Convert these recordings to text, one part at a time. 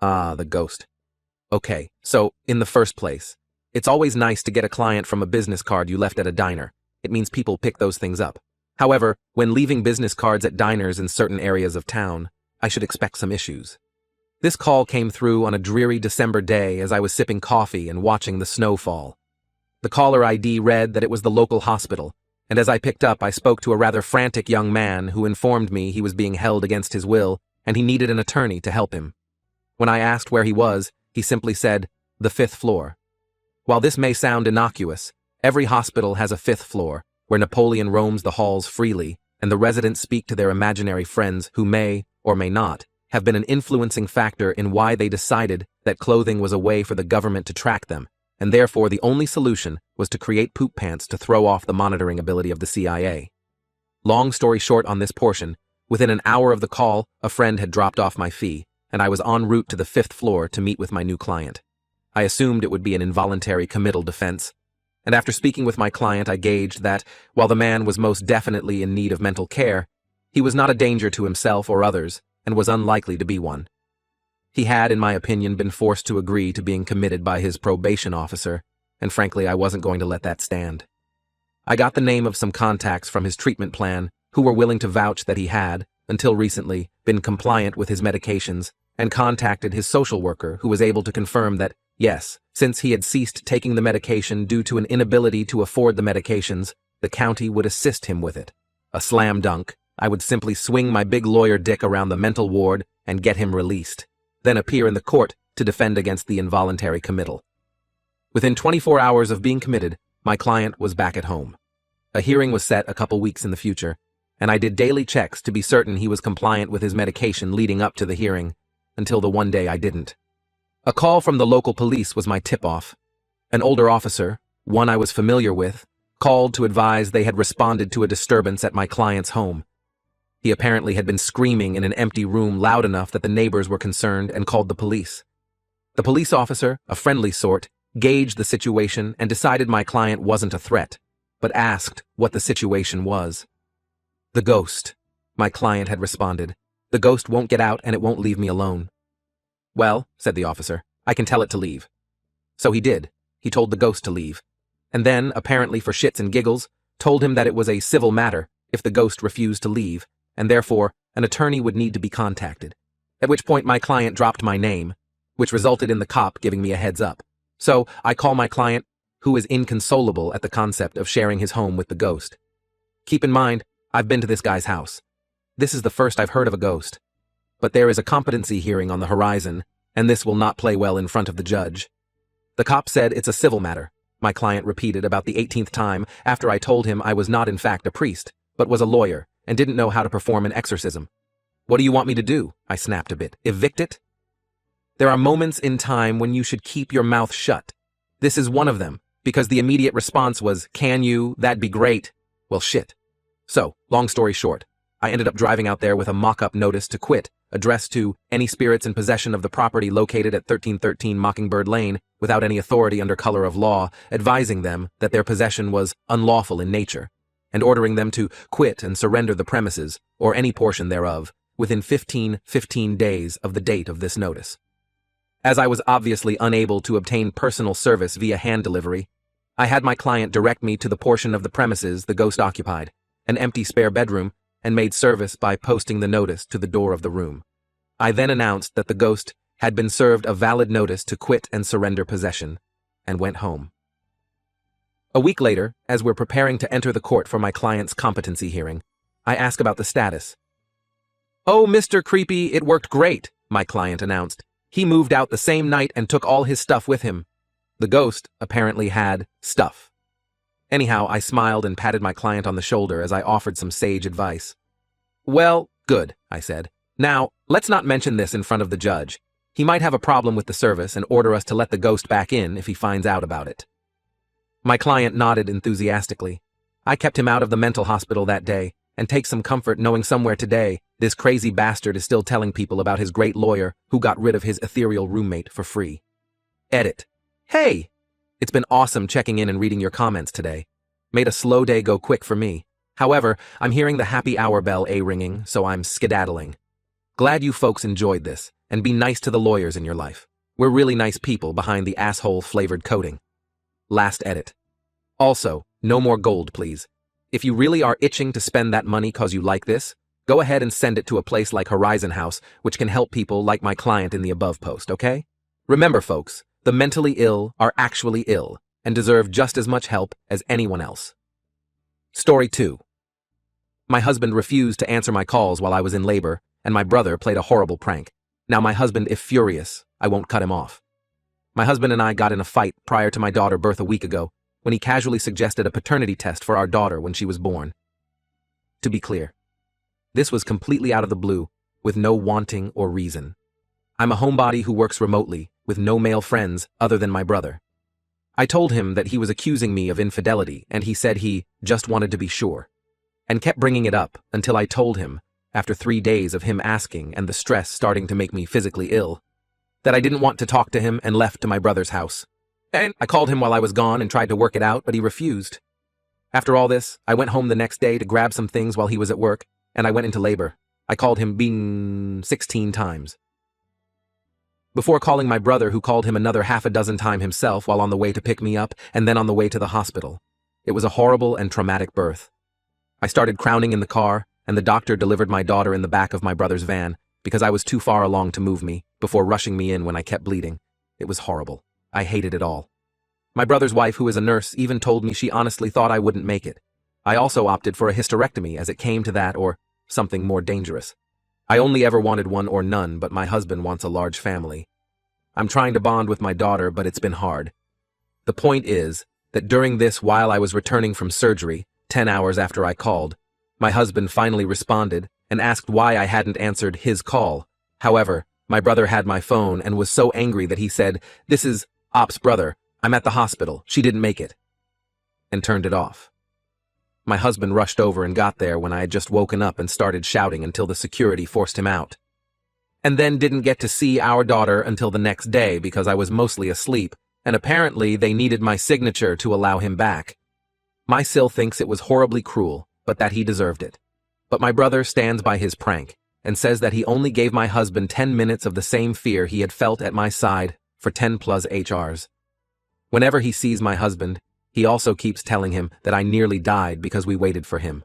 Ah, the ghost. Okay, so, in the first place, it's always nice to get a client from a business card you left at a diner. It means people pick those things up. However, when leaving business cards at diners in certain areas of town, I should expect some issues. This call came through on a dreary December day as I was sipping coffee and watching the snow fall. The caller ID read that it was the local hospital, and as I picked up, I spoke to a rather frantic young man who informed me he was being held against his will and he needed an attorney to help him. When I asked where he was, he simply said, "The 5th floor." While this may sound innocuous, every hospital has a 5th floor, where Napoleon roams the halls freely, and the residents speak to their imaginary friends who may, or may not, have been an influencing factor in why they decided that clothing was a way for the government to track them, and therefore the only solution was to create poop pants to throw off the monitoring ability of the CIA. Long story short on this portion, within an hour of the call, a friend had dropped off my fee, and I was en route to the 5th floor to meet with my new client. I assumed it would be an involuntary committal defense, and after speaking with my client, I gauged that, while the man was most definitely in need of mental care, he was not a danger to himself or others, and was unlikely to be one. He had, in my opinion, been forced to agree to being committed by his probation officer, and frankly, I wasn't going to let that stand. I got the name of some contacts from his treatment plan who were willing to vouch that he had, until recently, been compliant with his medications, and contacted his social worker who was able to confirm that, yes, since he had ceased taking the medication due to an inability to afford the medications, the county would assist him with it. A slam dunk. I would simply swing my big lawyer dick around the mental ward and get him released, then appear in the court to defend against the involuntary committal. Within 24 hours of being committed, my client was back at home. A hearing was set a couple weeks in the future, and I did daily checks to be certain he was compliant with his medication leading up to the hearing, until the one day I didn't. A call from the local police was my tip-off. An older officer, one I was familiar with, called to advise they had responded to a disturbance at my client's home. He apparently had been screaming in an empty room loud enough that the neighbors were concerned and called the police. The police officer, a friendly sort, gauged the situation and decided my client wasn't a threat, but asked what the situation was. "The ghost," my client had responded. "The ghost won't get out and it won't leave me alone." "Well," said the officer, "I can tell it to leave." So he did. He told the ghost to leave. And then, apparently for shits and giggles, told him that it was a civil matter if the ghost refused to leave, and therefore an attorney would need to be contacted. At which point my client dropped my name, which resulted in the cop giving me a heads up. So I call my client, who is inconsolable at the concept of sharing his home with the ghost. Keep in mind, I've been to this guy's house. This is the first I've heard of a ghost. But there is a competency hearing on the horizon, and this will not play well in front of the judge. The cop said it's a civil matter, my client repeated about the 18th time after I told him I was not in fact a priest, but was a lawyer, and didn't know how to perform an exorcism. "What do you want me to do?" I snapped a bit. "Evict it?" There are moments in time when you should keep your mouth shut. This is one of them, because the immediate response was, "Can you? That'd be great." Well, shit. So, long story short, I ended up driving out there with a mock-up notice to quit, addressed to any spirits in possession of the property located at 1313 Mockingbird Lane without any authority under color of law, advising them that their possession was unlawful in nature, and ordering them to quit and surrender the premises, or any portion thereof, within 15 days of the date of this notice. As I was obviously unable to obtain personal service via hand delivery, I had my client direct me to the portion of the premises the ghost occupied, an empty spare bedroom, and made service by posting the notice to the door of the room. I then announced that the ghost had been served a valid notice to quit and surrender possession, and went home. A week later, as we're preparing to enter the court for my client's competency hearing, I ask about the status. "Oh, Mr. Creepy, it worked great," my client announced. "He moved out the same night and took all his stuff with him." The ghost apparently had stuff. Anyhow, I smiled and patted my client on the shoulder as I offered some sage advice. "Well, good," I said. "Now, let's not mention this in front of the judge. He might have a problem with the service and order us to let the ghost back in if he finds out about it." My client nodded enthusiastically. I kept him out of the mental hospital that day, and take some comfort knowing somewhere today this crazy bastard is still telling people about his great lawyer who got rid of his ethereal roommate for free. Edit. Hey! It's been awesome checking in and reading your comments today. Made a slow day go quick for me. However, I'm hearing the happy hour bell ringing, so I'm skedaddling. Glad you folks enjoyed this. and be nice to the lawyers in your life. We're really nice people behind the asshole-flavored coating. Last edit. Also, no more gold, please. If you really are itching to spend that money cause you like this, go ahead and send it to a place like Horizon House, which can help people like my client in the above post, okay? Remember, folks, the mentally ill are actually ill and deserve just as much help as anyone else. Story 2. My husband refused to answer my calls while I was in labor, and my brother played a horrible prank. Now my husband, if furious, I won't cut him off. My husband and I got in a fight prior to my daughter's birth a week ago, when he casually suggested a paternity test for our daughter when she was born. To be clear, this was completely out of the blue, with no wanting or reason. I'm a homebody who works remotely, with no male friends other than my brother. I told him that he was accusing me of infidelity, and he said he just wanted to be sure, and kept bringing it up until I told him, after 3 days of him asking and the stress starting to make me physically ill, that I didn't want to talk to him and left to my brother's house. And I called him while I was gone and tried to work it out, but he refused. After all this, I went home the next day to grab some things while he was at work, and I went into labor. I called him 16 times. Before calling my brother, who called him another half a dozen times himself while on the way to pick me up and then on the way to the hospital. It was a horrible and traumatic birth. I started crowning in the car, and the doctor delivered my daughter in the back of my brother's van because I was too far along to move me, before rushing me in when I kept bleeding. It was horrible. I hated it all. My brother's wife, who is a nurse, even told me she honestly thought I wouldn't make it. I also opted for a hysterectomy as it came to that, or something more dangerous. I only ever wanted one or none, but my husband wants a large family. I'm trying to bond with my daughter, but it's been hard. The point is that during this, while I was returning from surgery, 10 hours after I called, my husband finally responded and asked why I hadn't answered his call. However, my brother had my phone and was so angry that he said, "This is Op's brother. I'm at the hospital. She didn't make it," and turned it off. My husband rushed over and got there when I had just woken up and started shouting until the security forced him out. And then didn't get to see our daughter until the next day because I was mostly asleep, and apparently they needed my signature to allow him back. My Sil thinks it was horribly cruel, but that he deserved it. But my brother stands by his prank and says that he only gave my husband 10 minutes of the same fear he had felt at my side for 10 plus HRs. Whenever he sees my husband, he also keeps telling him that I nearly died because we waited for him.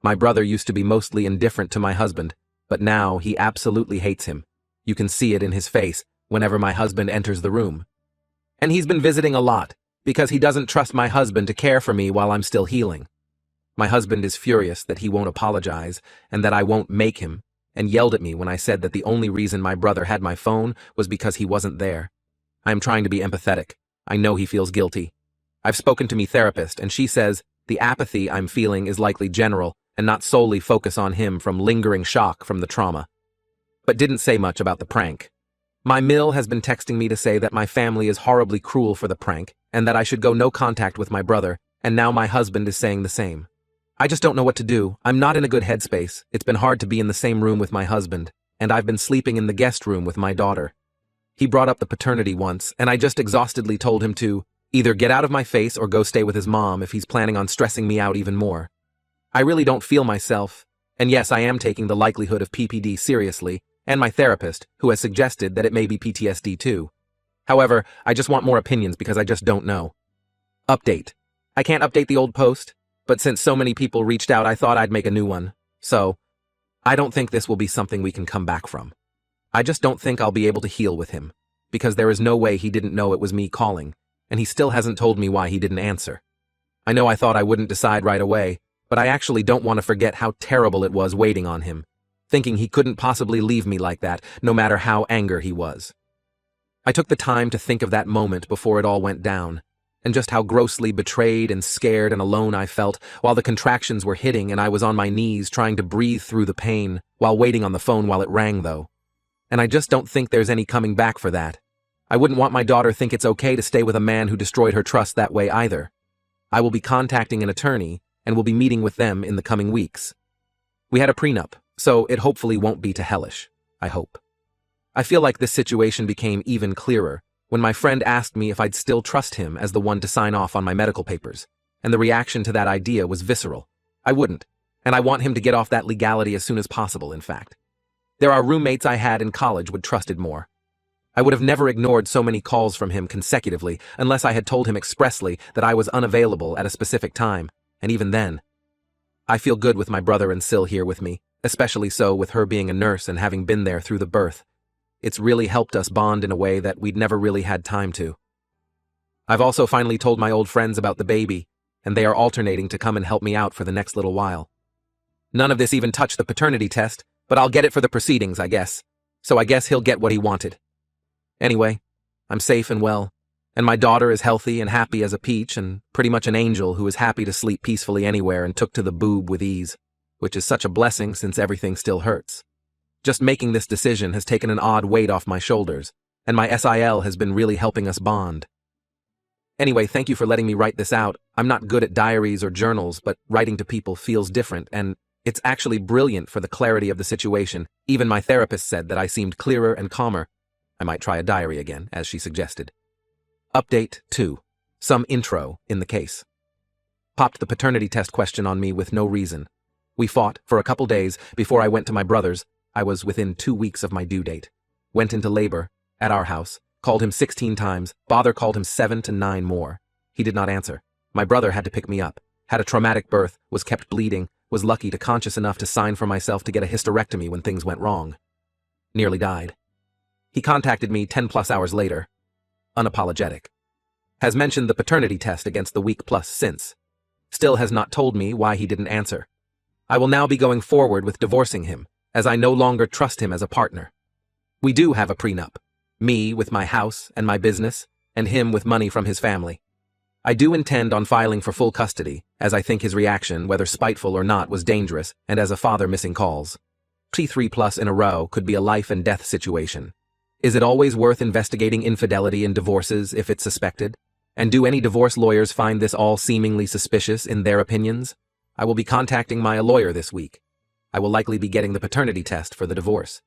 My brother used to be mostly indifferent to my husband, but now he absolutely hates him. You can see it in his face whenever my husband enters the room. And he's been visiting a lot because he doesn't trust my husband to care for me while I'm still healing. My husband is furious that he won't apologize and that I won't make him, and yelled at me when I said that the only reason my brother had my phone was because he wasn't there. I am trying to be empathetic. I know he feels guilty. I've spoken to my therapist, and she says the apathy I'm feeling is likely general and not solely focus on him from lingering shock from the trauma. But didn't say much about the prank. My Mill has been texting me to say that my family is horribly cruel for the prank and that I should go no contact with my brother, and now my husband is saying the same. I just don't know what to do. I'm not in a good headspace. It's been hard to be in the same room with my husband, and I've been sleeping in the guest room with my daughter. He brought up the paternity once, and I just exhaustedly told him to either get out of my face or go stay with his mom if he's planning on stressing me out even more. I really don't feel myself, and yes, I am taking the likelihood of PPD seriously, and my therapist, who has suggested that it may be PTSD too. However, I just want more opinions because I just don't know. Update. I can't update the old post, but since so many people reached out, I thought I'd make a new one. So, I don't think this will be something we can come back from. I just don't think I'll be able to heal with him, because there is no way he didn't know it was me calling, and he still hasn't told me why he didn't answer. I know I thought I wouldn't decide right away, but I actually don't want to forget how terrible it was waiting on him, thinking he couldn't possibly leave me like that, no matter how angry he was. I took the time to think of that moment before it all went down, and just how grossly betrayed and scared and alone I felt while the contractions were hitting and I was on my knees trying to breathe through the pain while waiting on the phone while it rang, though. And I just don't think there's any coming back for that. I wouldn't want my daughter think it's okay to stay with a man who destroyed her trust that way either. I will be contacting an attorney and will be meeting with them in the coming weeks. We had a prenup, so it hopefully won't be to hellish, I hope. I feel like this situation became even clearer when my friend asked me if I'd still trust him as the one to sign off on my medical papers, and the reaction to that idea was visceral. I wouldn't, and I want him to get off that legality as soon as possible, in fact. There are roommates I had in college would trusted more. I would have never ignored so many calls from him consecutively unless I had told him expressly that I was unavailable at a specific time, and even then. I feel good with my brother and Sil here with me, especially so with her being a nurse and having been there through the birth. It's really helped us bond in a way that we'd never really had time to. I've also finally told my old friends about the baby, and they are alternating to come and help me out for the next little while. None of this even touched the paternity test, but I'll get it for the proceedings, I guess. So I guess he'll get what he wanted. Anyway, I'm safe and well, and my daughter is healthy and happy as a peach and pretty much an angel who is happy to sleep peacefully anywhere and took to the boob with ease, which is such a blessing since everything still hurts. Just making this decision has taken an odd weight off my shoulders, and my SIL has been really helping us bond. Anyway, thank you for letting me write this out. I'm not good at diaries or journals, but writing to people feels different, and it's actually brilliant for the clarity of the situation. Even my therapist said that I seemed clearer and calmer. I might try a diary again, as she suggested. Update 2. Some intro in the case. Popped the paternity test question on me with no reason. We fought for a couple days before I went to my brother's. I was within 2 weeks of my due date. Went into labor, at our house, called him 16 times, Bother called him 7 to 9 more. He did not answer. My brother had to pick me up, had a traumatic birth, was kept bleeding, was lucky to conscious enough to sign for myself to get a hysterectomy when things went wrong. Nearly died. He contacted me 10+ hours later. Unapologetic. Has mentioned the paternity test against the week plus since. Still has not told me why he didn't answer. I will now be going forward with divorcing him, as I no longer trust him as a partner. We do have a prenup. Me with my house and my business, and him with money from his family. I do intend on filing for full custody, as I think his reaction, whether spiteful or not, was dangerous, and as a father missing calls. T3+ in a row could be a life and death situation. Is it always worth investigating infidelity in divorces if it's suspected? And do any divorce lawyers find this all seemingly suspicious in their opinions? I will be contacting my lawyer this week. I will likely be getting the paternity test for the divorce.